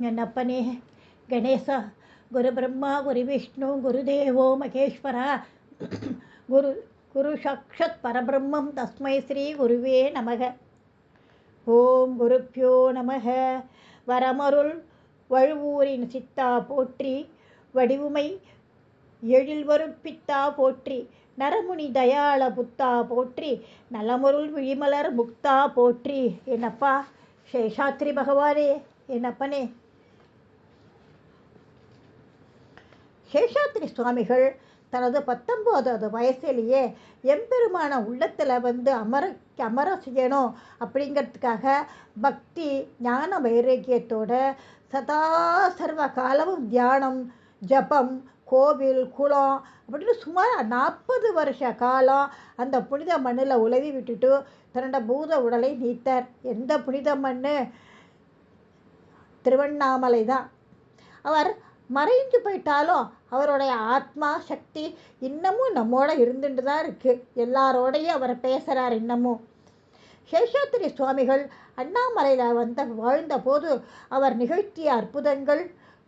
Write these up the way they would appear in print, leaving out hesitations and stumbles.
என்னப்பனே கணேசா, குரு பிரம்மா குரு விஷ்ணு குருதேவோ மகேஸ்வரா, குரு குரு சாட்சத் பரபிரம்மம் தஸ்மை ஸ்ரீ குருவே நமக. ஓம் குருப்பியோ நமக. வரமருள் வழுவூரின் சித்தா போற்றி, வடிவுமை எழில்வரும் பித்தா போற்றி, நரமுனி தயாள புத்தா போற்றி, நலமருள் விழிமலர் முக்தா போற்றி. என்னப்பா சேஷாத்ரி பகவானே, என்னப்பனே. சேஷாத்ரி சுவாமிகள் தனது 19வது வயசிலேயே எம்பெருமான உள்ளத்தில் வந்து அமர செய்யணும் அப்படிங்கிறதுக்காக பக்தி ஞான வைராக்கியத்தோட சதா சர்வ காலமும் தியானம், ஜபம், கோவில், குளம் அப்படின்னு சுமார் 40 வருஷ காலம் அந்த புனித மண்ணில் உலவி விட்டுட்டு தன்னோட பூத உடலை நீத்தார். எந்த புனித மண்? திருவண்ணாமலை தான். அவர் மறைந்து போயிட்டாலும் அவருடைய ஆத்மா சக்தி இன்னமும் நம்மோட இருந்துட்டு தான் இருக்குது. எல்லாரோடையும் அவர் பேசுகிறார் இன்னமும். சேஷாத்ரி சுவாமிகள் அண்ணாமலையில் வாழ்ந்த போது அவர் நிகழ்த்திய அற்புதங்கள்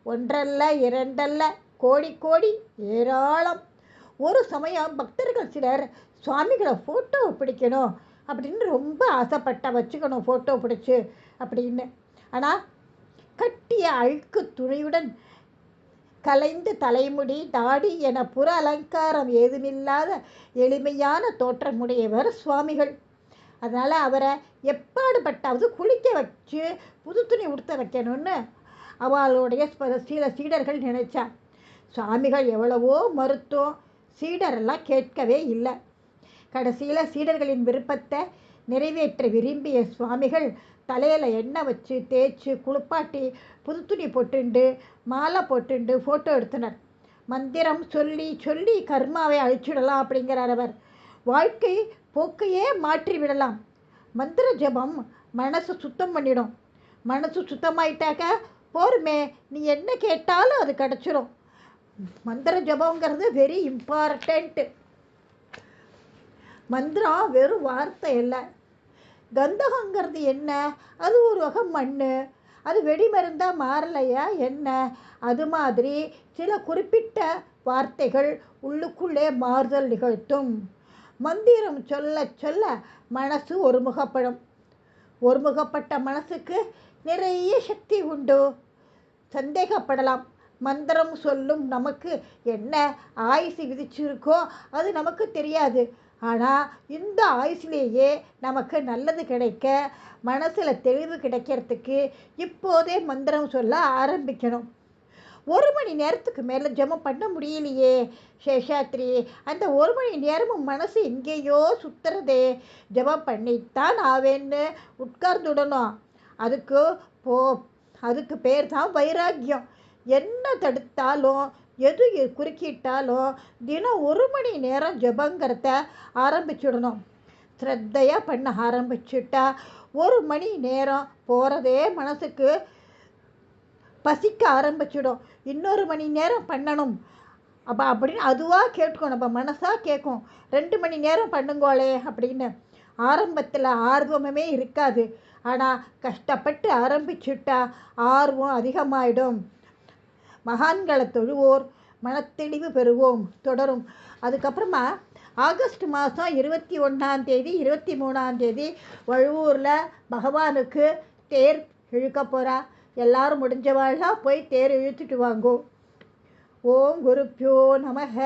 ஒன்றல்ல இரண்டல்ல, கோடி கோடி ஏராளம். ஒரு சமயம் பக்தர்கள் சிலர் சுவாமிகளை ஃபோட்டோ பிடிக்கணும் அப்படின்னு ரொம்ப வச்சுக்கணும் ஃபோட்டோ பிடிச்சி அப்படின்னு. ஆனால் கட்டிய அழுக்கு துணியுடன் கலைந்து தலைமுடி தாடி என புற அலங்காரம் ஏதுமில்லாத எளிமையான தோற்றமுடையவர் சுவாமிகள். அதனால் அவரை எப்பாடுபட்டாவது குளிக்க வச்சு புது துணி உடுத்த வைக்கணும்னு அவளுடைய சில சீடர்கள் நினைச்சா. சுவாமிகள் எவ்வளவோ மருத்துவம், சீடரெல்லாம் கேட்கவே இல்லை. கடைசியில் சீடர்களின் விருப்பத்தை நிறைவேற்ற விரும்பிய சுவாமிகள் தலையில் எண்ணெய் வச்சு தேய்ச்சி குளிப்பாட்டி புது துணி போட்டுண்டு மாலை போட்டுண்டு ஃபோட்டோ எடுத்தனர். மந்திரம் சொல்லி சொல்லி கர்மாவை அழிச்சிடலாம் அப்படிங்கிறார் அவர். வாழ்க்கை போக்கையே மாற்றி விடலாம். மந்திர ஜபம் மனசு சுத்தம் பண்ணிடும். மனசு சுத்தமாயிட்டாக்க போருமே, நீ என்ன கேட்டாலும் அது கிடச்சிரும். மந்திர ஜபங்கிறது வெரி இம்பார்ட்டண்ட். மந்திரம் வெறும் வார்த்தை இல்லை. கந்தகங்கிறது என்ன? அது ஒரு வகை மண். அது வெடிமருந்தாக மாறலையா என்ன? அது மாதிரி சில குறிப்பிட்ட வார்த்தைகள் உள்ளுக்குள்ளே மாறுதல் நிகழ்த்தும். மந்திரம் சொல்ல சொல்ல மனசு ஒருமுகப்படும். ஒருமுகப்பட்ட மனசுக்கு நிறைய சக்தி உண்டு. சந்தேகப்படலாம். மந்திரம் சொல்லும் நமக்கு என்ன ஆயுசு விதிச்சிருக்கோ அது நமக்கு தெரியாது. ஆனால் இந்த ஆயுசிலேயே நமக்கு நல்லது கிடைக்க, மனசில் தெளிவு கிடைக்கிறதுக்கு இப்போதே மந்திரம் சொல்ல ஆரம்பிக்கணும். 1 மணி நேரத்துக்கு மேலே ஜபம் பண்ண முடியலையே சேஷாத்ரி, அந்த 1 மணி நேரமும் மனசு எங்கேயோ சுற்றுறதே, ஜபம் பண்ணித்தான் ஆவேன்னு உட்கார்ந்துடணும். அதுக்கு பேர் தான் வைராக்கியம். என்ன தடுத்தாலும் எது குறுக்கிட்டாலும் தினம் 1 மணி நேரம் ஜபங்கிறத ஆரம்பிச்சுடணும். ஸ்ரத்தையாக பண்ண ஆரம்பிச்சுட்டா 1 மணி நேரம் போகிறதே மனசுக்கு பசிக்க ஆரம்பிச்சிடும். இன்னொரு மணி நேரம் பண்ணணும் அப்படின்னு அதுவாக கேட்கும். நம்ம மனசாக கேட்கும், 2 மணி நேரம் பண்ணுங்கோளே அப்படின்னு. ஆரம்பத்தில் ஆர்வமே இருக்காது. ஆனால் கஷ்டப்பட்டு ஆரம்பிச்சுட்டா ஆர்வம் அதிகமாயிடும். மகான்களை தொழுவோர் மனத்தெளிவு பெறுவோம் தொடரும். அதுக்கப்புறமா ஆகஸ்ட் மாதம் 21ஆம் தேதி 23ஆம் தேதி வழுவூரில் பகவானுக்கு தேர் இழுக்க போகிறா. எல்லாரும் முடிஞ்சவாள்லாம் போய் தேர் இழுத்துட்டு வாங்கோ. ஓம் குருப்பியோ நமக.